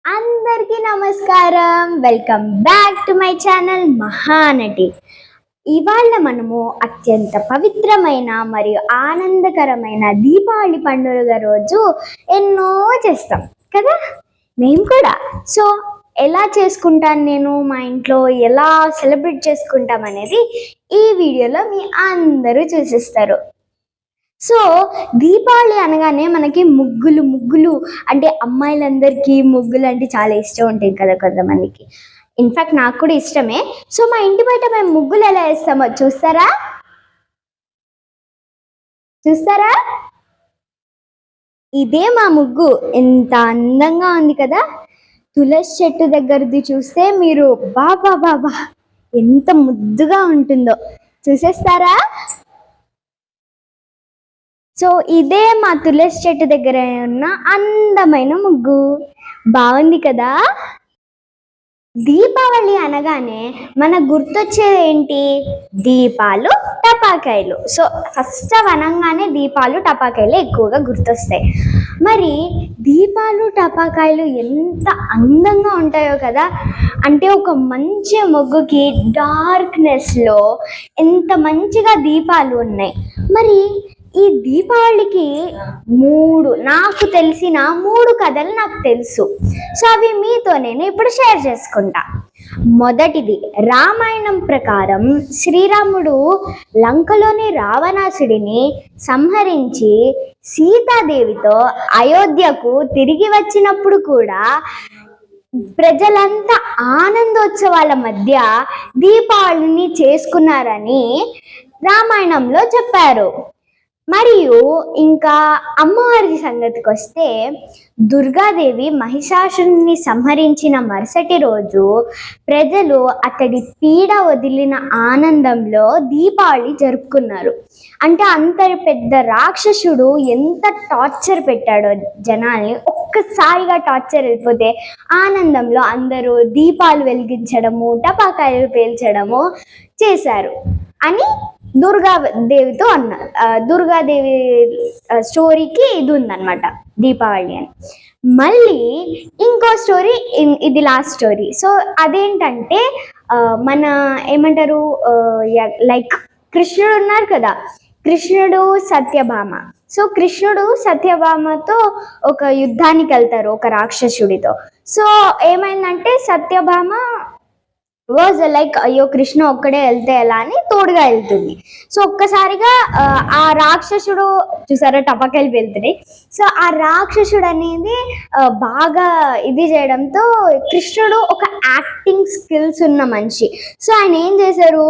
అందరికీ నమస్కారం. Welcome back to my channel Mahanati. ఇవాళ మనము అత్యంత పవిత్రమైన మరియు ఆనందకరమైన దీపావళి పండుగ రోజు ఎన్నో చేస్తాం కదా, మేము కూడా. సో ఎలా చేసుకుంటాను నేను మా ఇంట్లో, ఎలా సెలబ్రేట్ చేసుకుంటాం అనేది ఈ వీడియోలో మీ అందరూ చూసిస్తారు. సో దీపావళి అనగానే మనకి ముగ్గులు ముగ్గులు అంటే అమ్మాయిలందరికీ ముగ్గులు అంటే చాలా ఇష్టం ఉంటాయి కదా కొంతమందికి. ఇన్ఫాక్ట్ నాకు కూడా ఇష్టమే. సో మా ఇంటి బయట మేము ముగ్గులు ఎలా వేస్తామో చూస్తారా? చూస్తారా? ఇదే మా ముగ్గు. ఎంత అందంగా ఉంది కదా. తులసి చెట్టు దగ్గరది చూస్తే మీరు బాబా బాబా ఎంత ముద్దుగా ఉంటుందో చూసేస్తారా? సో ఇదే మా తులసి చెట్టు దగ్గర ఉన్న అందమైన ముగ్గు. బాగుంది కదా. దీపావళి అనగానే మనకు గుర్తొచ్చేది ఏంటి? దీపాలు, టపాకాయలు. సో ఫస్ట్ అనగానే దీపాలు టపాకాయలు ఎక్కువగా గుర్తొస్తాయి. మరి దీపాలు టపాకాయలు ఎంత అందంగా ఉంటాయో కదా. అంటే ఒక మంచి ముగ్గుకి డార్క్నెస్లో ఎంత మంచిగా దీపాలు ఉన్నాయి. మరి ఈ దీపావళికి నాకు తెలిసిన 3 కథలు నాకు తెలుసు. సో అవి మీతో నేను ఇప్పుడు షేర్ చేసుకుంటా. మొదటిది, రామాయణం ప్రకారం శ్రీరాముడు లంకలోని రావణాసుడిని సంహరించి సీతాదేవితో అయోధ్యకు తిరిగి వచ్చినప్పుడు కూడా ప్రజలంతా ఆనందోత్సవాల మధ్య దీపావళిని చేసుకున్నారని రామాయణంలో చెప్పారు. మరియు ఇంకా అమ్మవారి సంగతికి వస్తే, దుర్గాదేవి మహిషాసురుని సంహరించిన మరుసటి రోజు ప్రజలు అతడి పీడ వదిలిన ఆనందంలో దీపావళి జరుపుకున్నారు. అంటే అంత పెద్ద రాక్షసుడు ఎంత టార్చర్ పెట్టాడో జనాల్ని, ఒక్కసారిగా టార్చర్ వెళ్ళిపోతే ఆనందంలో అందరూ దీపాలు వెలిగించడము, టపాకాయలు పేల్చడము చేశారు అని దుర్గాదేవితో దుర్గాదేవి స్టోరీకి ఇది ఉందన్నమాట దీపావళి అని. మళ్ళీ ఇంకో స్టోరీ, ఇది లాస్ట్ స్టోరీ. సో అదేంటంటే మన ఏమంటారు, లైక్ కృష్ణుడు ఉన్నారు కదా, కృష్ణుడు సత్యభామ. సో కృష్ణుడు సత్యభామతో ఒక యుద్ధానికి వెళ్తారు ఒక రాక్షసుడితో. సో ఏమైందంటే సత్యభామ వాజ్ లైక్, అయ్యో కృష్ణ ఒక్కడే వెళ్తే ఎలా అని తోడుగా వెళ్తుంది. సో ఒక్కసారిగా ఆ రాక్షసుడు చూసారా టపాకాయలు వెళ్తున్నాయి. సో ఆ రాక్షసుడు అనేది బాగా ఇది చేయడంతో కృష్ణుడు ఒక యాక్టింగ్ స్కిల్స్ ఉన్న మనిషి. సో ఆయన ఏం చేశారు,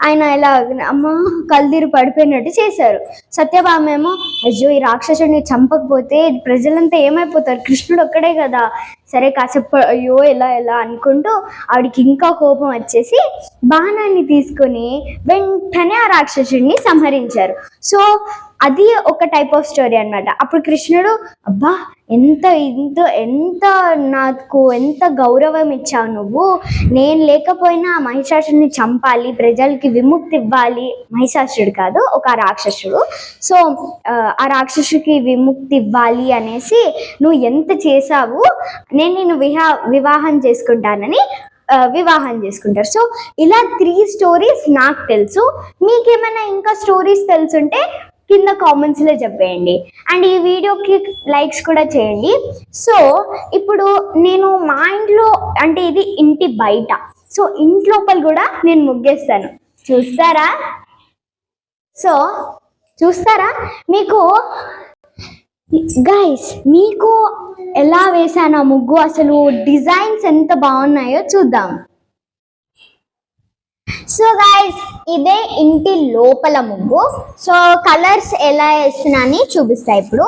ఆయన ఇలా అమ్మ కల్దీరు పడిపోయినట్టు చేశారు. సత్యభామ ఏమో, అయ్యో ఈ రాక్షసుడిని చంపకపోతే ప్రజలంతా ఏమైపోతారు, కృష్ణుడు ఒక్కడే కదా, సరే కాసేపు అయ్యో ఎలా ఎలా అనుకుంటూ ఆవిడికి ఇంకా కోపం వచ్చేసి బాణాన్ని తీసుకొని వెంటనే ఆ రాక్షసుడిని సంహరించారు. సో అది ఒక టైప్ ఆఫ్ స్టోరీ అనమాట. అప్పుడు కృష్ణుడు, అబ్బా ఎంత ఎంత నాకు ఎంత గౌరవం ఇచ్చావు నువ్వు, నేను లేకపోయినా మహిషాసుడిని చంపాలి, ప్రజలకి విముక్తి ఇవ్వాలి. మహిషాసుడు కాదు, ఒక రాక్షసుడు. సో ఆ రాక్షసుడికి విముక్తి ఇవ్వాలి అనేసి నువ్వు ఎంత చేసావు, నేను నిన్ను వివాహం చేసుకుంటానని వివాహం చేసుకుంటారు. సో ఇలా 3 స్టోరీస్ నాకు తెలుసు. మీకేమైనా ఇంకా స్టోరీస్ తెలుసుంటే కింద కామెంట్స్లో చెప్పేయండి. అండ్ ఈ వీడియోకి లైక్స్ కూడా చేయండి. సో ఇప్పుడు నేను మా ఇంట్లో, అంటే ఇది ఇంటి బయట, సో ఇంట్లోపల కూడా నేను ముగ్గేస్తాను. చూస్తారా? సో చూస్తారా? మీకు గైస్, మీకు ఎలా వేసాను ఆ ముగ్గు, అసలు డిజైన్స్ ఎంత బాగున్నాయో చూద్దాం. సో గైస్, ఇదే ఇంటి లోపల ముగ్గు. సో కలర్స్ ఎలా వేస్తున్నా అని చూపిస్తా ఇప్పుడు.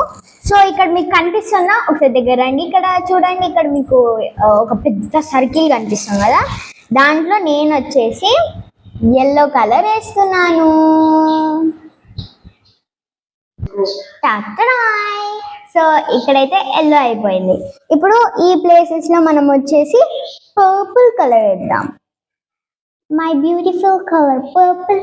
సో ఇక్కడ మీకు కనిపిస్తుందా, ఒకసారి దగ్గర రండి. ఇక్కడ చూడండి, ఇక్కడ మీకు ఒక పెద్ద సర్కిల్ కనిపిస్తుంది కదా, దాంట్లో నేను వచ్చేసి ఎల్లో కలర్ వేస్తున్నాను. సో ఇక్కడైతే ఎల్లో అయిపోయింది. ఇప్పుడు ఈ ప్లేసెస్లో మనం వచ్చేసి పర్పుల్ కలర్ వేద్దాం. My beautiful colour purple.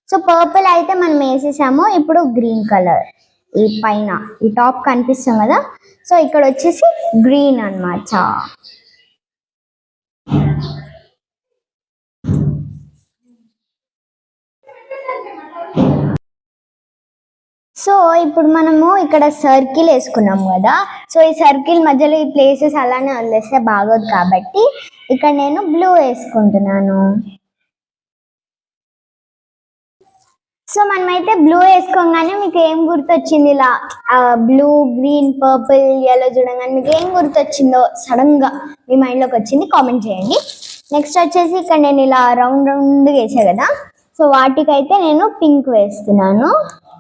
So purple అయితే మనం వేసేసాము. ఇప్పుడు గ్రీన్ కలర్. ఈ పైన ఈ టాప్ కనిపిస్తుంది కదా, సో ఇక్కడ వచ్చేసి గ్రీన్ అన్నమాట. సో ఇప్పుడు మనము ఇక్కడ సర్కిల్ వేసుకున్నాము కదా, సో ఈ సర్కిల్ మధ్యలో ఈ ప్లేసెస్ అలానే వదిలేస్తే బాగోదు కాబట్టి ఇక్కడ నేను బ్లూ వేసుకుంటున్నాను. సో మనమైతే బ్లూ వేసుకోగానే మీకు ఏం గుర్తొచ్చింది? ఇలా బ్లూ, గ్రీన్, పర్పుల్, ఎల్లో చూడగానే మీకు ఏం గుర్తొచ్చిందో సడన్ గా మీ మైండ్ లోకి వచ్చింది కామెంట్ చేయండి. నెక్స్ట్ వచ్చేసి ఇక్కడ నేను ఇలా రౌండ్ రౌండ్ వేసా కదా, సో వాటికైతే నేను పింక్ వేస్తున్నాను.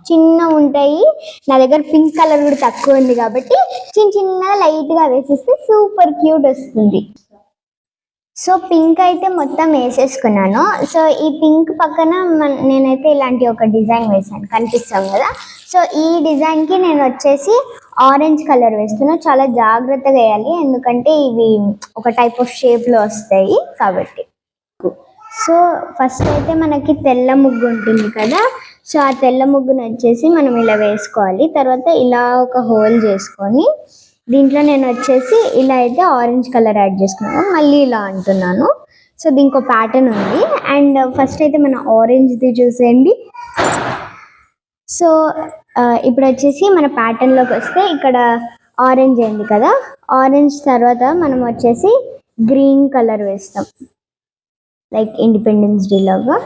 చిన్న ఉంటాయి, నా దగ్గర పింక్ కలర్ కూడా తక్కువ ఉంది కాబట్టి చిన్నగా లైట్ గా వేసేస్తే సూపర్ క్యూట్ వస్తుంది. సో పింక్ అయితే మొత్తం వేసేసుకున్నాను. సో ఈ పింక్ పక్కన నేనైతే ఇలాంటి ఒక డిజైన్ వేసాను, కనిపిస్తాం కదా. సో ఈ డిజైన్ కి నేను వచ్చేసి ఆరెంజ్ కలర్ వేస్తున్నా. చాలా జాగ్రత్తగా వేయాలి, ఎందుకంటే ఇవి ఒక టైప్ ఆఫ్ షేప్ లో వస్తాయి కాబట్టి. సో ఫస్ట్ అయితే మనకి తెల్ల ముగ్గు ఉంటుంది కదా, సో ఆ తెల్ల ముగ్గును వచ్చేసి మనం ఇలా వేసుకోవాలి. తర్వాత ఇలా ఒక హోల్ చేసుకొని దీంట్లో నేను వచ్చేసి ఇలా అయితే ఆరెంజ్ కలర్ యాడ్ చేసుకున్నాను, మళ్ళీ ఇలా అంటున్నాను. సో దీనికి ఒక ప్యాటర్న్ ఉంది. అండ్ ఫస్ట్ అయితే మన ఆరెంజ్ది చూసేయండి. సో ఇప్పుడు వచ్చేసి మన ప్యాటర్న్లోకి వస్తే ఇక్కడ ఆరెంజ్ అయింది కదా, ఆరెంజ్ తర్వాత మనం వచ్చేసి గ్రీన్ కలర్ వేస్తాం, లైక్ ఇండిపెండెన్స్ డే లాగా.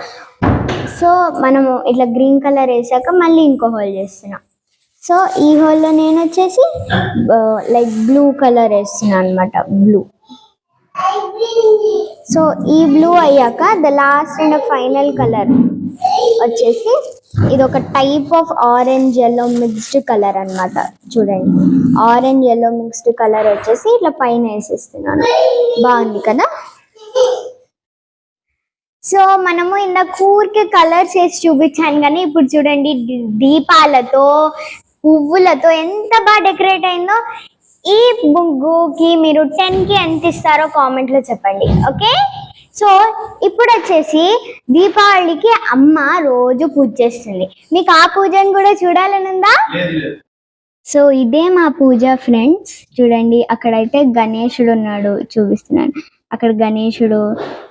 సో మనము ఇట్లా గ్రీన్ కలర్ వేసాక మళ్ళీ ఇంకో హోల్ చేస్తున్నాం. సో ఈ హోల్లో నేను వచ్చేసి లైక్ బ్లూ కలర్ వేస్తున్నాను అనమాట, బ్లూ. సో ఈ బ్లూ అయ్యాక the last and final colour వచ్చేసి ఇది ఒక type of orange yellow mixed colour అన్నమాట. చూడండి, ఆరెంజ్ ఎల్లో మిక్స్డ్ కలర్ వచ్చేసి ఇట్లా పైన వేసేస్తున్నాను. బాగుంది కదా. సో మనము ఇందాక ఊరికే కలర్స్ వేసి చూపించాను, కానీ ఇప్పుడు చూడండి దీపాలతో, పువ్వులతో ఎంత బాగా డెకరేట్ అయిందో. ఈ ముగ్గుకి మీరు 10కి ఎంత ఇస్తారో కామెంట్ లో చెప్పండి, ఓకే. సో ఇప్పుడు వచ్చేసి దీపావళికి అమ్మ రోజు పూజ చేస్తుంది. మీకు ఆ పూజను కూడా చూడాలని ఉందా? సో ఇదే మా పూజ ఫ్రెండ్స్. చూడండి, అక్కడైతే గణేశుడు ఉన్నాడు, చూపిస్తున్నాను. అక్కడ గణేశుడు,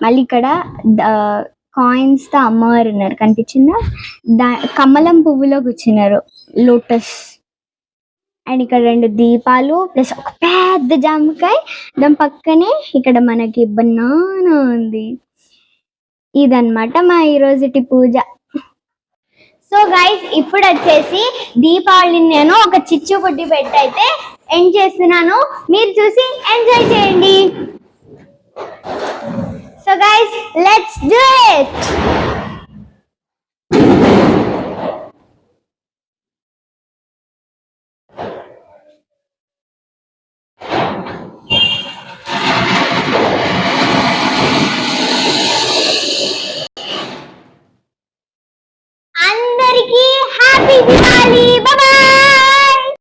మళ్ళీ ఇక్కడ కాయిన్స్ తో అమ్మవారు ఉన్నారు, కనిపించిందా? కమలం పువ్వులో కూర్చున్నారు, లోటస్. అండ్ ఇక్కడ 2 దీపాలు ప్లస్ ఒక పెద్ద జామకాయ, దాని పక్కనే ఇక్కడ మనకి బనానా ఉంది. ఇదన్నమాట మా ఈరోజుటి పూజ. సో గైస్, ఇప్పుడు వచ్చేసి దీపావళిని నేను ఒక చిచ్చు బుడ్డి పెట్టి అయితే ఎండ్ చేస్తున్నాను. మీరు చూసి ఎంజాయ్ చేయండి. So guys, let's do it. అందరికీ హ్యాపీ దివాళీ.